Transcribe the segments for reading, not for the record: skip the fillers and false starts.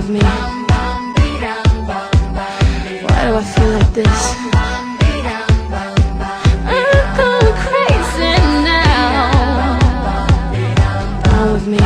with me? Why do I feel like this? I'm going crazy now. Down with me.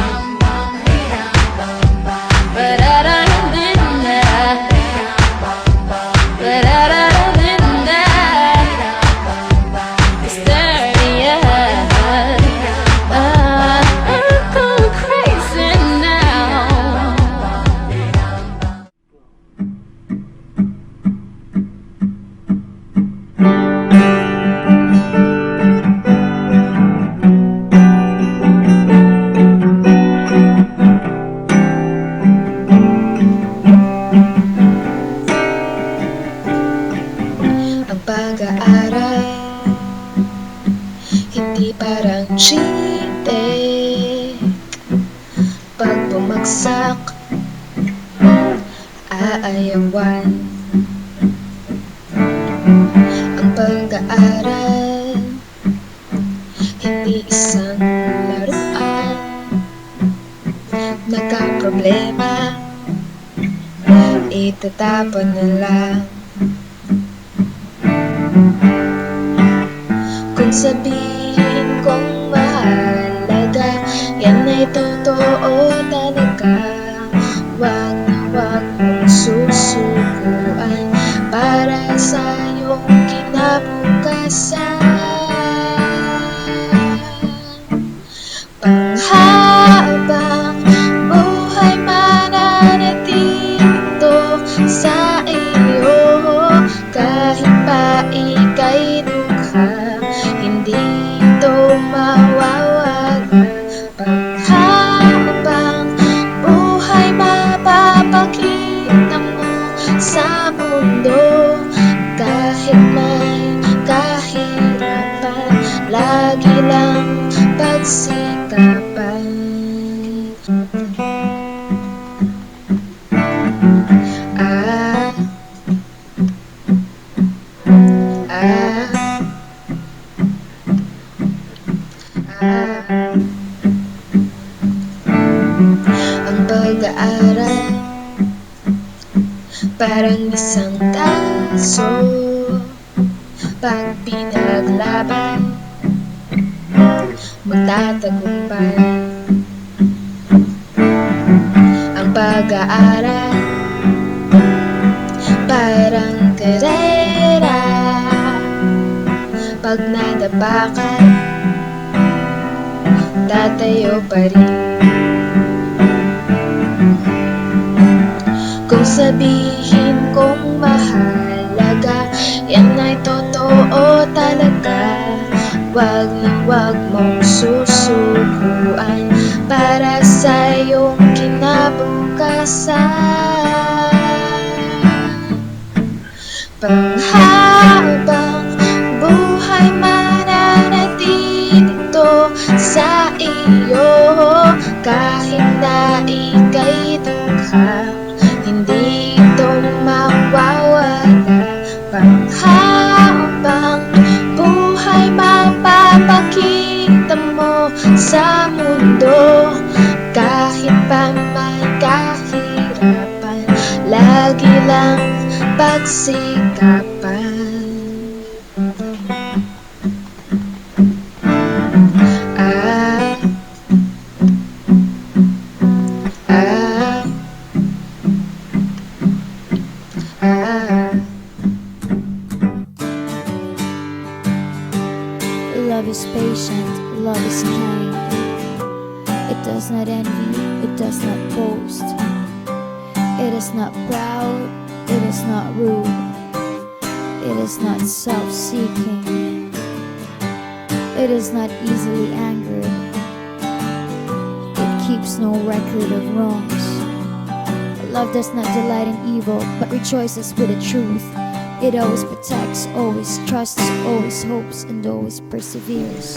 Pag-aaral, hindi parang cheating. Pag bumagsak, aayawan. Ang pag-aaral, hindi isang laruan. Nagka-problema, itatapon na lang. Kung sabihin kong mahalaga, yan ay totoo talaga. Wag na wag mong susukuan para sa iyong kinabukasan. Panghabang buhay mananatili sa iyo, kahit pa ika'y dukha, hindi ito mawawala. Panghabang buhay mapapakita mo sa mundo, kahit may kahirapan, lagi lang pagsikapan. Ang pag-aaral parang isang taso, pag pinaglaban, magtatagumpay. Ang pag-aaral parang karera, pag nadapakan, tatayo pa rin. Kung sabihin kong mahalaga, yan ay totoo talaga. Wag na wag mong susukuan para sa iyong kinabukasan. Panghabang buhay mananatili sa iyo, kahit na ika'y dukha, hindi ito mawawala. Panghabang buhay mapapakita mo sa mundo, kahit pa may kahirapan, lagi lang pagsikapan. Love is patient, love is kind. It does not envy, it does not boast. It is not proud, it is not rude. It is not self-seeking. It is not easily angered. It keeps no record of wrongs. Love does not delight in evil, but rejoices with the truth. It always protects, always trusts, always hopes, and always perseveres.